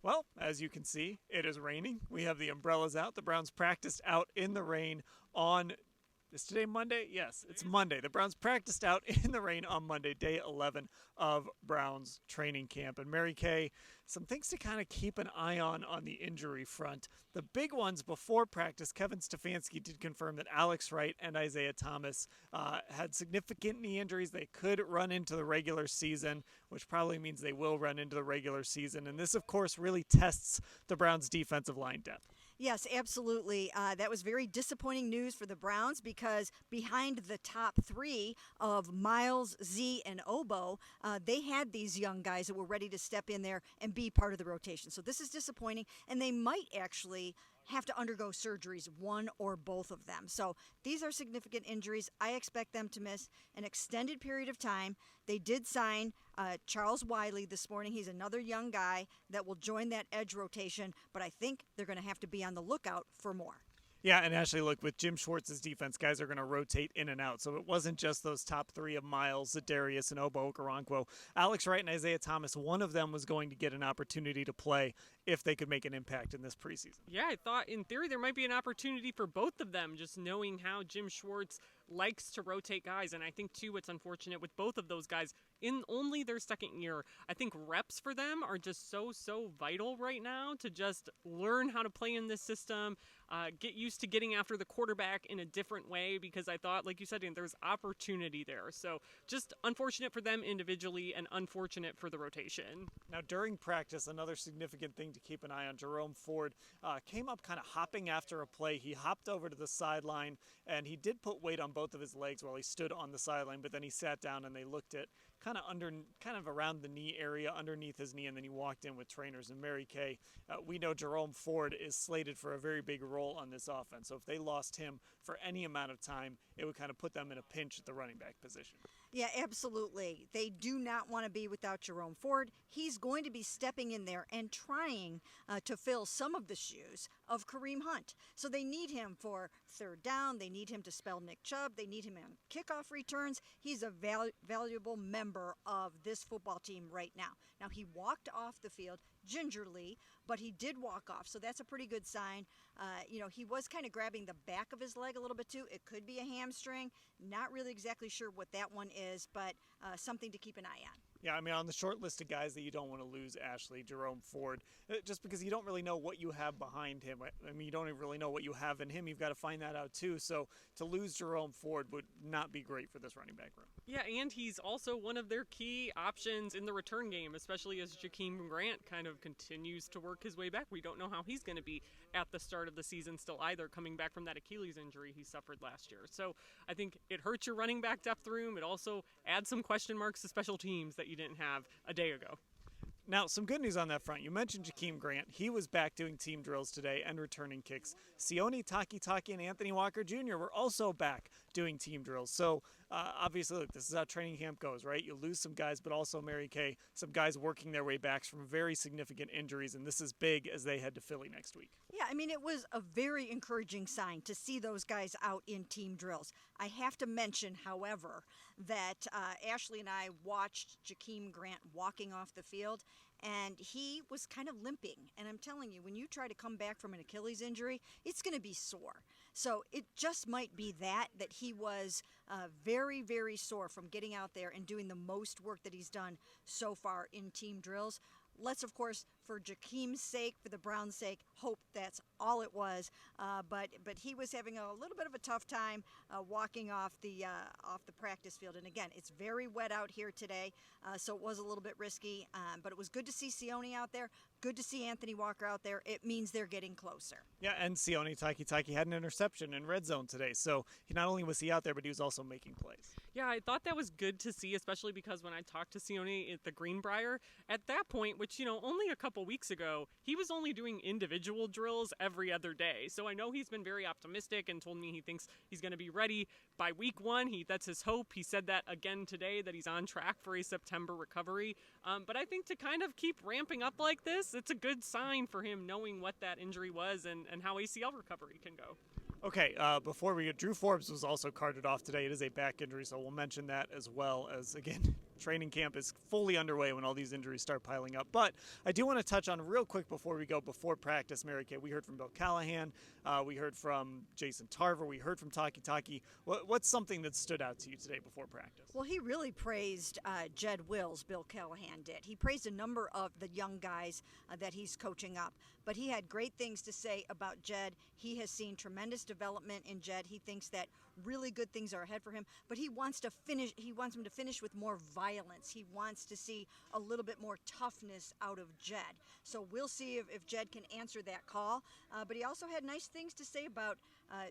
Well, as you can see, it is raining. We have the umbrellas out. The Browns practiced out in the rain on is today Monday? Yes, it's Monday. The Browns practiced out in the rain on Monday, day 11 of Browns training camp. And Mary Kay, some things to kind of keep an eye on the injury front. The big ones before practice, Kevin Stefanski did confirm that Alex Wright and Isaiah Thomas had significant knee injuries. They could run into the regular season, which probably means they will run into the regular season. And this, of course, really tests the Browns' defensive line depth. Yes, absolutely. That was very disappointing news for the Browns because behind the top three of Miles, Z, and Obo, they had these young guys that were ready to step in there and be part of the rotation. So this is disappointing, and they might actually have to undergo surgeries, one or both of them. So these are significant injuries. I expect them to miss an extended period of time. They did sign Charles Wiley this morning. He's another young guy that will join that edge rotation, but I think they're going to have to be on the lookout for more. Yeah, and actually, look, with Jim Schwartz's defense, guys are going to rotate in and out. So it wasn't just those top three of Miles, Zadarius, and Obo Okoronkwo. Alex Wright and Isaiah Thomas, one of them was going to get an opportunity to play if they could make an impact in this preseason. Yeah, I thought in theory there might be an opportunity for both of them, just knowing how Jim Schwartz likes to rotate guys. And I think, too, what's unfortunate with both of those guys in only their second year, I think reps for them are just so vital right now to just learn how to play in this system, get used to getting after the quarterback in a different way, because I thought, like you said, there's opportunity there. So just unfortunate for them individually and unfortunate for the rotation. Now, during practice, another significant thing to keep an eye on, Jerome Ford came up kind of hopping after a play. He hopped over to the sideline, and he did put weight on both of his legs while he stood on the sideline, but then he sat down and they looked at kind of around the knee area, underneath his knee, and then he walked in with trainers. And Mary Kay, we know Jerome Ford is slated for a very big role on this offense. So if they lost him for any amount of time, it would kind of put them in a pinch at the running back position. Yeah, absolutely. They do not want to be without Jerome Ford. He's going to be stepping in there and trying to fill some of the shoes of Kareem Hunt. So they need him for third down. They need him to spell Nick Chubb. They need him on kickoff returns. He's a valuable member of this football team right now. Now, he walked off the field gingerly, but he did walk off, so that's a pretty good sign. He was kind of grabbing the back of his leg a little bit too. It could be a hamstring. Not really exactly sure what that one is, but something to keep an eye on. Yeah, I mean, on the short list of guys that you don't want to lose, Ashley, Jerome Ford, just because you don't really know what you have behind him. I mean, you don't even really know what you have in him. You've got to find that out, too. So to lose Jerome Ford would not be great for this running back room. Yeah, and he's also one of their key options in the return game, especially as Jakeem Grant kind of continues to work his way back. We don't know how he's going to be at the start of the season still either, coming back from that Achilles injury he suffered last year. So I think it hurts your running back depth room. It also adds some question marks to special teams that you didn't have a day ago. Now, some good news on that front. You mentioned Jakeem Grant. He was back doing team drills today and returning kicks. Sione Takitaki and Anthony Walker Jr. were also back doing team drills. So, obviously, look, this is how training camp goes, right? You lose some guys, but also, Mary Kay, some guys working their way back from very significant injuries, and this is big as they head to Philly next week. Yeah, I mean, it was a very encouraging sign to see those guys out in team drills. I have to mention, however, that Ashley and I watched Jakeem Grant walking off the field, and he was kind of limping. And I'm telling you, when you try to come back from an Achilles injury, it's going to be sore. So it just might be that he was very, very sore from getting out there and doing the most work that he's done so far in team drills. Let's, of course, for Jakeem's sake, for the Browns' sake, hope that's all it was. But he was having a little bit of a tough time walking off the practice field. And again, it's very wet out here today, so it was a little bit risky. But it was good to see Sione out there. Good to see Anthony Walker out there. It means they're getting closer. Yeah, and Sione Takitaki had an interception in red zone today. So not only was he out there, but he was also making plays. Yeah, I thought that was good to see, especially because when I talked to Sione at the Greenbrier, at that point, which, only a couple weeks ago, he was only doing individual drills every other day. So I know he's been very optimistic and told me he thinks he's going to be ready by week one. That's his hope. He said that again today, that he's on track for a September recovery. But I think to kind of keep ramping up like this, it's a good sign for him knowing what that injury was and how ACL recovery can go. Okay, before we get, Drew Forbes was also carted off today. It is a back injury, so we'll mention that as well as, again, training camp is fully underway when all these injuries start piling up. But I do want to touch on real quick before we go, before practice, Mary Kay, we heard from Bill Callahan, we heard from Jason Tarver, we heard from Takitaki. What's something that stood out to you today before practice? Well, he really praised Jed Wills, Bill Callahan did. He praised a number of the young guys that he's coaching up. But he had great things to say about Jed. He has seen tremendous development in Jed. He thinks that really good things are ahead for him. But he wants to finish. He wants him to finish with more violence. He wants to see a little bit more toughness out of Jed. So we'll see if Jed can answer that call. But he also had nice things to say about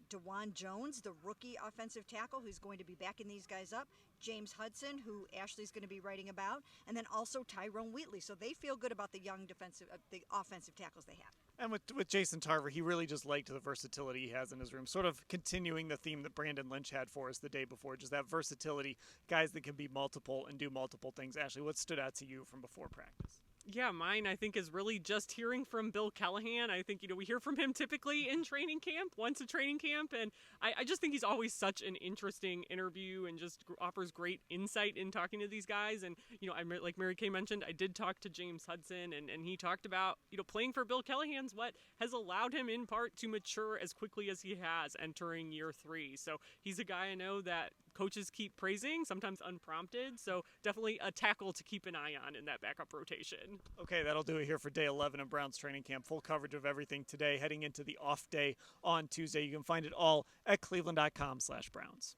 DeJuan Jones, the rookie offensive tackle, who's going to be backing these guys up. James Hudson, who Ashley's going to be writing about, and then also Tyrone Wheatley. So they feel good about the young the offensive tackles they have. And with Jason Tarver, he really just liked the versatility he has in his room, sort of continuing the theme that Brandon Lynch had for us the day before, just that versatility, guys that can be multiple and do multiple things. Ashley, what stood out to you from before practice? Yeah, mine I think is really just hearing from Bill Callahan. I think, we hear from him typically in training camp, once a training camp, and I just think he's always such an interesting interview and just offers great insight in talking to these guys. And, like Mary Kay mentioned, I did talk to James Hudson, and he talked about, playing for Bill Callahan's what has allowed him in part to mature as quickly as he has entering year 3. So he's a guy I know that coaches keep praising, sometimes unprompted. So definitely a tackle to keep an eye on in that backup rotation. Okay, that'll do it here for day 11 of Browns training camp. Full coverage of everything today, heading into the off day on Tuesday. You can find it all at cleveland.com/Browns.